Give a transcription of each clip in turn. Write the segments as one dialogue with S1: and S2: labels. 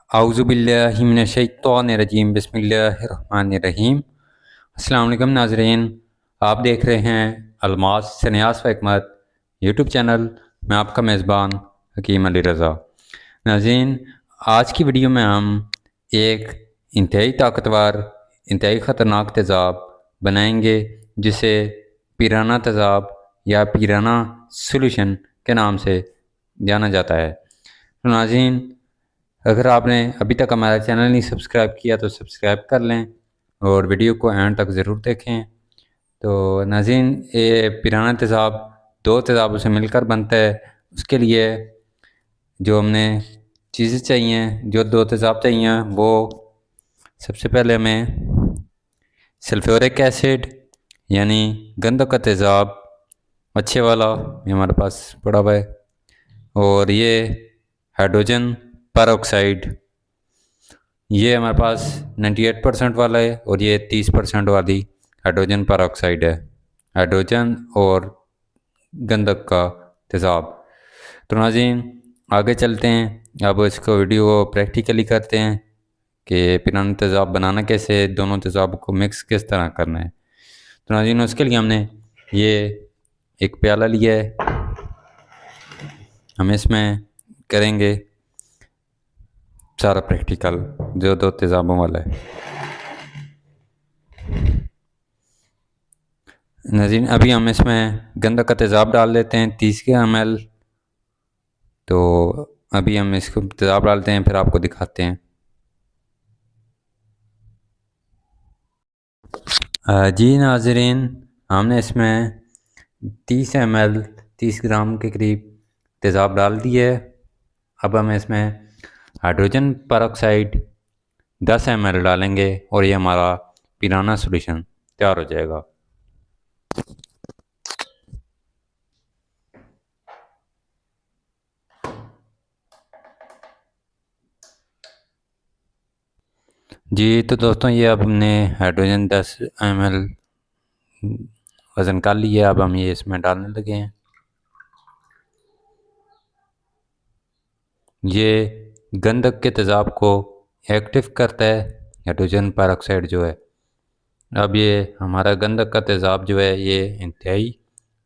S1: आऊज़ुबिल्लाहि मिनश्शैतानिर्रजीम बिस्मिल्लाहिर्रहमानिर्रहीम। अस्सलाम वालेकुम नाज़रीन, आप देख रहे हैं अलमास सन्यास व हिकमत यूट्यूब चैनल। मैं आपका मेज़बान हकीम अली रज़ा। नाज़रीन, आज की वीडियो में हम एक इंतहाई ताकतवर, इंतहाई ख़तरनाक तेज़ाब बनाएंगे जिसे पिराना तेज़ाब या पिराना सोल्यूशन के नाम से जाना जाता है। तो नाज़रीन, अगर आपने अभी तक हमारा चैनल नहीं सब्सक्राइब किया तो सब्सक्राइब कर लें और वीडियो को एंड तक ज़रूर देखें। तो नाज़रीन, ये पिराना तेज़ाब दो तेज़ाबों से मिलकर बनता है। उसके लिए जो हमने चीज़ें चाहिए, जो दो तेज़ाब चाहिए, वो सबसे पहले हमें सल्फ्यूरिक एसिड यानी गंधक का तेज़ाब अच्छे वाला, ये हमारे पास पड़ा हुआ है, और ये हाइड्रोजन परऑक्साइड, ये हमारे पास 98% वाला है, और ये 30% वाली हाइड्रोजन परऑक्साइड है। हाइड्रोजन और गंधक का तेज़ाब। तो नाज़रीन, आगे चलते हैं। अब इसको वीडियो को प्रैक्टिकली करते हैं कि पिराना तेज़ाब बनाना कैसे है, दोनों तेज़ाब को मिक्स किस तरह करना है। तो नाज़रीन, उसके लिए हमने ये एक प्याला लिया है। हम इसमें करेंगे सारा प्रैक्टिकल जो दो तेज़ाबों वाला है। नाज़रीन, अभी हम इसमें गंधक का तेज़ाब डाल देते हैं 30 ml। तो अभी हम इसको तेज़ाब डालते हैं, फिर आपको दिखाते हैं। जी नाज़रीन, हमने इसमें 30 ml 30 ग्राम के करीब तेज़ाब डाल दिया है। अब हम इसमें हाइड्रोजन परऑक्साइड 10 ml डालेंगे और ये हमारा पिराना सॉल्यूशन तैयार हो जाएगा। जी तो दोस्तों, ये अब हमने हाइड्रोजन 10 ml वज़न कर लिया। अब हम ये इसमें डालने लगे हैं। ये गंधक के तेज़ाब को एक्टिव करता है, हाइड्रोजन परऑक्साइड जो है। अब ये हमारा गंधक का तेज़ाब जो है ये इंतहाई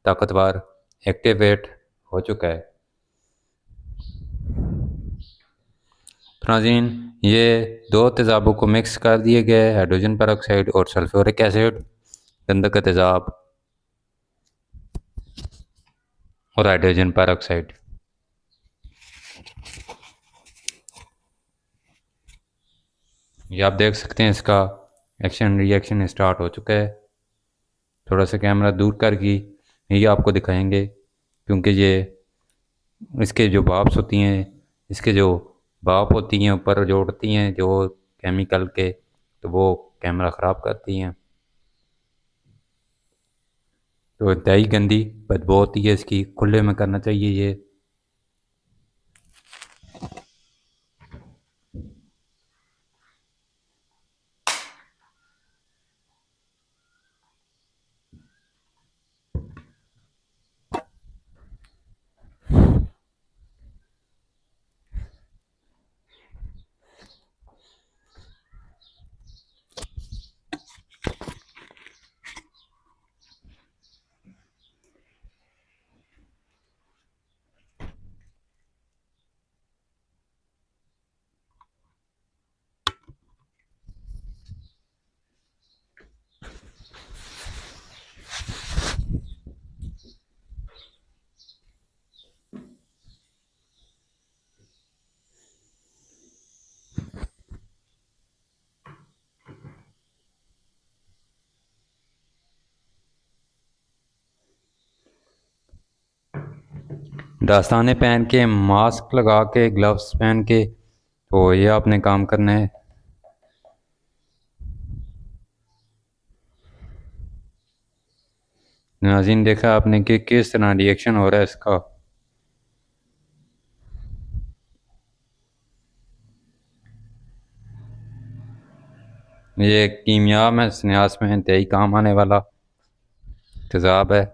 S1: ताकतवर एक्टिवेट हो चुका है। तो नाज़रीन, ये दो तेज़ाबों को मिक्स कर दिए गए, हाइड्रोजन परऑक्साइड और सल्फ्यूरिक एसिड, गंधक का तेज़ाब और हाइड्रोजन परऑक्साइड। ये आप देख सकते हैं, इसका एक्शन रिएक्शन स्टार्ट हो चुका है। थोड़ा सा कैमरा दूर करके ये आपको दिखाएंगे, क्योंकि ये इसके जो भाप्स होती हैं, इसके जो भाप होती हैं ऊपर जो उड़ती हैं जो केमिकल के, तो वो कैमरा ख़राब करती हैं। तो इंतहाई गंदी बदबू होती है इसकी, खुले में करना चाहिए ये। दस्ताने पहन के, मास्क लगा के, ग्लव्स पहन के, तो ये आपने काम करना है। नाज़रीन, देखा आपने कि किस तरह रिएक्शन हो रहा है इसका। ये कीमिया में सन्यास में इंतहाई काम आने वाला तेज़ाब है।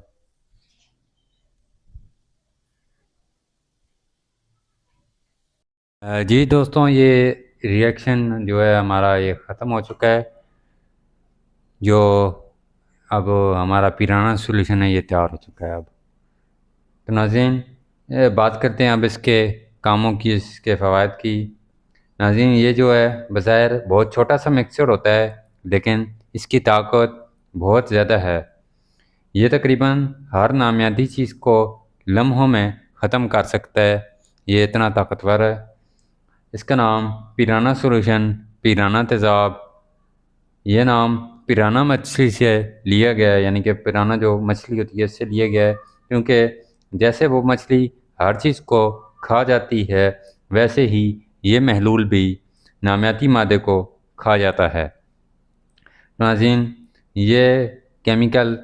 S1: जी दोस्तों, ये रिएक्शन जो है हमारा ये ख़त्म हो चुका है। जो अब हमारा पिराना सॉल्यूशन है ये तैयार हो चुका है अब। तो नाज़रीन बात करते हैं अब इसके कामों की, इसके फ़वाइद की। नाज़रीन ये जो है बज़ाहिर बहुत छोटा सा मिक्सचर होता है, लेकिन इसकी ताकत बहुत ज़्यादा है। ये तकरीबन हर नामियाती चीज़ को लम्हों में ख़त्म कर सकता है, ये इतना ताकतवर है। इसका नाम पिराना सॉल्यूशन, पिराना तेज़ाब। ये नाम पिराना मछली से लिया गया है, यानी कि पिराना जो मछली होती है इससे लिया गया है, क्योंकि जैसे वो मछली हर चीज़ को खा जाती है, वैसे ही ये महलूल भी नामियाती मादे को खा जाता है। नाज़रीन ये केमिकल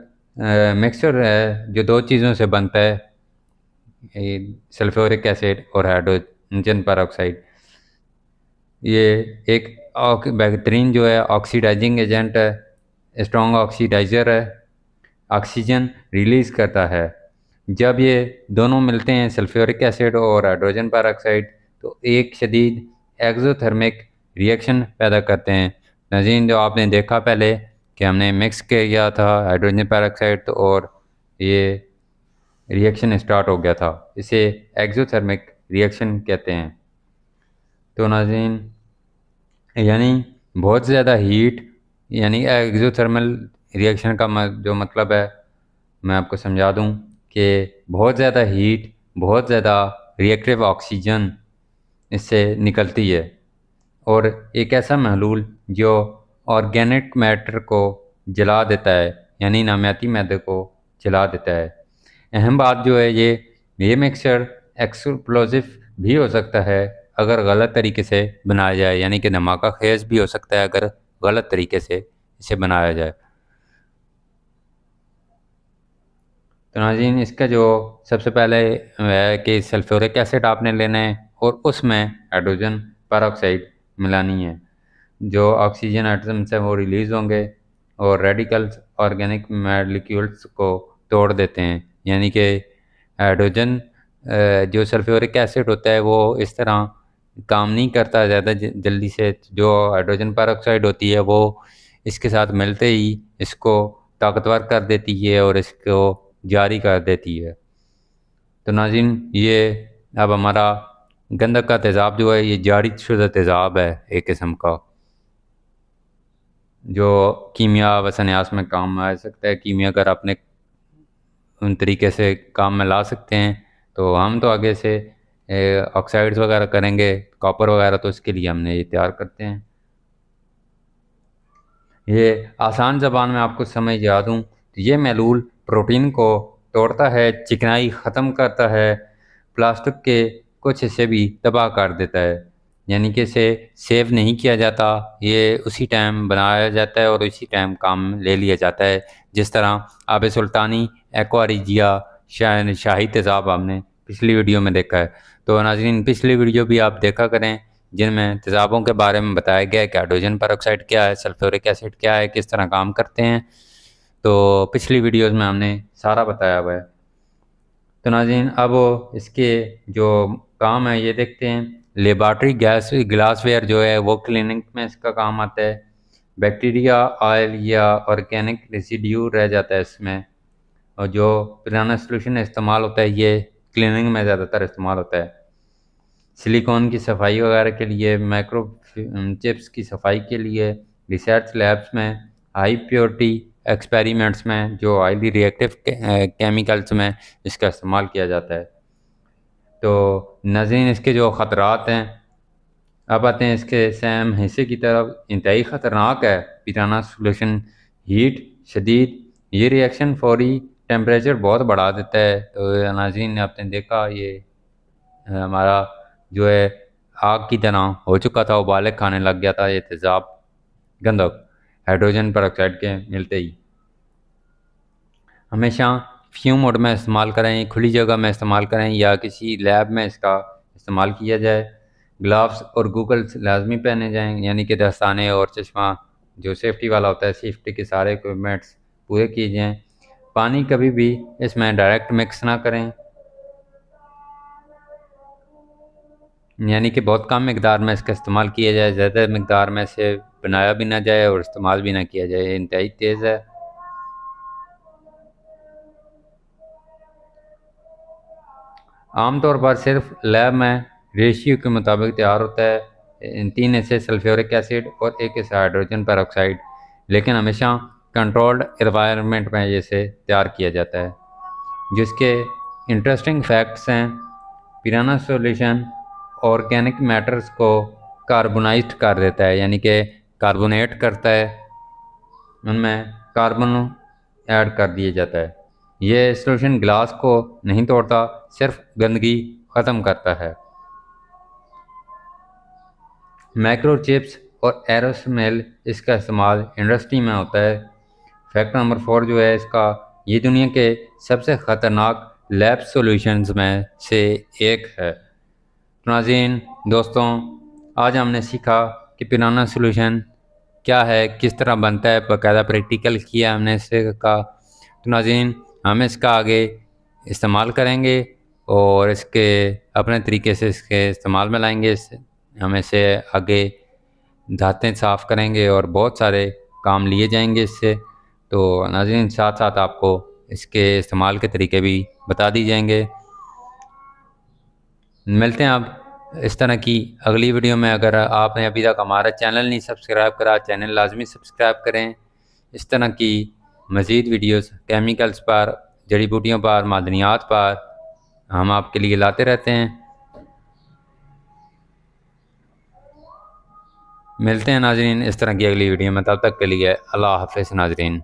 S1: मिक्सचर है जो दो चीज़ों से बनता है, सल्फ्यूरिक एसिड और हाइड्रोजन पेरोक्साइड। ये एक बेहतरीन जो है ऑक्सीडाइजिंग एजेंट है, स्ट्रॉन्ग ऑक्सीडाइज़र है, ऑक्सीजन रिलीज़ करता है। जब ये दोनों मिलते हैं सल्फ्यूरिक एसिड और हाइड्रोजन पेरोक्साइड, तो एक शदीद एक्सोथर्मिक रिएक्शन पैदा करते हैं। नाज़रीन जो आपने देखा पहले कि हमने मिक्स किया था हाइड्रोजन पेरोक्साइड और ये रिएक्शन स्टार्ट हो गया था, इसे एक्सोथर्मिक रिएक्शन कहते हैं। तो नाज़रीन यानी बहुत ज़्यादा हीट, यानी एक्सोथर्मल रिएक्शन का जो मतलब है मैं आपको समझा दूं कि बहुत ज़्यादा हीट, बहुत ज़्यादा रिएक्टिव ऑक्सीजन इससे निकलती है, और एक ऐसा महलूल जो ऑर्गेनिक मैटर को जला देता है, यानी नामियाती मैदे को जला देता है। अहम बात जो है ये मिक्सचर एक्सप्लोसिव भी हो सकता है अगर गलत तरीके से बनाया जाए, यानी कि धमाका खेज भी हो सकता है अगर गलत तरीके से इसे बनाया जाए। तो नाज़रीन इसका जो सबसे पहले है कि सल्फ्यूरिक एसिड आपने लेना है और उसमें हाइड्रोजन पेरोक्साइड मिलानी है। जो ऑक्सीजन एटम्स हैं वो रिलीज़ होंगे और रेडिकल्स ऑर्गेनिक मॉलिक्यूल्स को तोड़ देते हैं, यानी कि हाइड्रोजन जो सल्फ्यूरिक एसिड होता है वो इस तरह काम नहीं करता ज़्यादा जल्दी से। जो हाइड्रोजन पेरोक्साइड होती है वो इसके साथ मिलते ही इसको ताकतवर कर देती है और इसको जारी कर देती है। तो नाज़रीन ये अब हमारा गंधक का तेज़ाब जो है ये जारी शुदा तेज़ाब है एक किस्म का, जो कीमिया व सन्यास में काम आ सकता है। कीमिया अगर अपने उन तरीके से काम में ला सकते हैं तो हम तो आगे से ऑक्साइड्स वगैरह करेंगे, कॉपर वगैरह, तो इसके लिए हमने ये तैयार करते हैं। ये आसान ज़बान में आपको समझ जा दूँ तो ये महलूल प्रोटीन को तोड़ता है, चिकनाई ख़त्म करता है, प्लास्टिक के कुछ हिस्से भी तबाह कर देता है, यानी कि इसे सेव नहीं किया जाता, ये उसी टाइम बनाया जाता है और उसी टाइम काम ले लिया जाता है। जिस तरह आब सुल्तानी, एक्वारिजिया, शाही तेज़ाब हमने पिछली वीडियो में देखा है। तो नाज़रीन पिछली वीडियो भी आप देखा करें जिनमें तेज़ाबों के बारे में बताया गया है कि हाइड्रोजन पेरोक्साइड क्या है, सल्फ्यूरिक एसिड क्या है, किस तरह काम करते हैं। तो पिछली वीडियोज़ में हमने सारा बताया हुआ है। तो नाज़रीन अब इसके जो काम है ये देखते हैं। लेबॉर्ट्री ग्लासवेयर जो है वो क्लीनिंग में इसका काम आता है। बैक्टीरिया, ऑयल या ऑर्गेनिक रेसिड्यू रह जाता है इसमें, और जो पुराना सोल्यूशन इस्तेमाल होता है ये क्लीनिंग में ज़्यादातर इस्तेमाल होता है। सिलिकॉन की सफाई वगैरह के लिए, माइक्रो चिप्स की सफाई के लिए, रिसर्च लैब्स में, हाई प्योरिटी एक्सपेरिमेंट्स में, जो हाईली रिएक्टिव केमिकल्स में इसका इस्तेमाल किया जाता है। तो नाज़रीन इसके जो ख़तरात हैं, अब आते हैं इसके सैम हिस्से की तरफ। इंतहाई ख़तरनाक है पिराना सॉल्यूशन। हीट शदीद, ये रिएक्शन फौरी टेम्परेचर बहुत बढ़ा देता है। तो नाज़रीन आपने देखा ये हमारा जो है आग की तरह हो चुका था, उबाले खाने लग गया था ये तेज़ाब गंधक हाइड्रोजन पेरोक्साइड के मिलते ही। हमेशा फ्यूम मोड में इस्तेमाल करें, खुली जगह में इस्तेमाल करें या किसी लैब में इसका इस्तेमाल किया जाए। ग्लव्स और गूगल्स लाजमी पहने जाएं, यानी कि दस्ताने और चश्मा जो सेफ्टी वाला होता है, सेफ्टी के सारे इक्विपमेंट्स पूरे किए जाएँ। पानी कभी भी इसमें डायरेक्ट मिक्स ना करें। यानी कि बहुत कम मकदार में इसका इस्तेमाल किया जाए, ज़्यादा मकदार में से बनाया भी ना जाए और इस्तेमाल भी ना किया जाए। इंतहाई तेज़ है। आमतौर पर सिर्फ लैब में रेशियो के मुताबिक तैयार होता है, इन 3 ऐसे सल्फ्यूरिक एसिड और 1 ऐसा हाइड्रोजन पेरोक्साइड, लेकिन हमेशा कंट्रोल्ड एनवायरनमेंट में जैसे तैयार किया जाता है। जिसके इंटरेस्टिंग फैक्ट्स हैं, पिराना सॉल्यूशन ऑर्गेनिक मैटर्स को कार्बोनाइज्ड कर देता है, यानी कि कार्बोनेट करता है, उनमें कार्बन ऐड कर दिया जाता है। ये सॉल्यूशन ग्लास को नहीं तोड़ता, सिर्फ गंदगी ख़त्म करता है। माइक्रोचिप्स और एरोसोल इसका इस्तेमाल इंडस्ट्री में होता है। फैक्ट नंबर 4 जो है इसका, ये दुनिया के सबसे ख़तरनाक लैब सॉल्यूशंस में से एक है। नाज़रीन दोस्तों, आज हमने सीखा कि पिराना सॉल्यूशन क्या है, किस तरह बनता है, बाकायदा प्रैक्टिकल किया हमने इससे का। तो नाज़रीन, हम इसका आगे इस्तेमाल करेंगे और इसके अपने तरीके से इसके इस्तेमाल में लाएंगे। हम इसे आगे दांतें साफ़ करेंगे और बहुत सारे काम लिए जाएंगे इससे। तो नाज़रीन, साथ साथ आपको इसके इस्तेमाल के तरीके भी बता दी जाएंगे। मिलते हैं अब इस तरह की अगली वीडियो में। अगर आपने अभी तक हमारा चैनल नहीं सब्सक्राइब करा, चैनल लाजमी सब्सक्राइब करें। इस तरह की मज़ीद वीडियोस केमिकल्स पर, जड़ी बूटियों पर, मादनियात पर हम आपके लिए लाते रहते हैं। मिलते हैं नाज़रीन इस तरह की अगली वीडियो में, तब तक के लिए अल्लाह हाफ़िज़ नाज़रीन।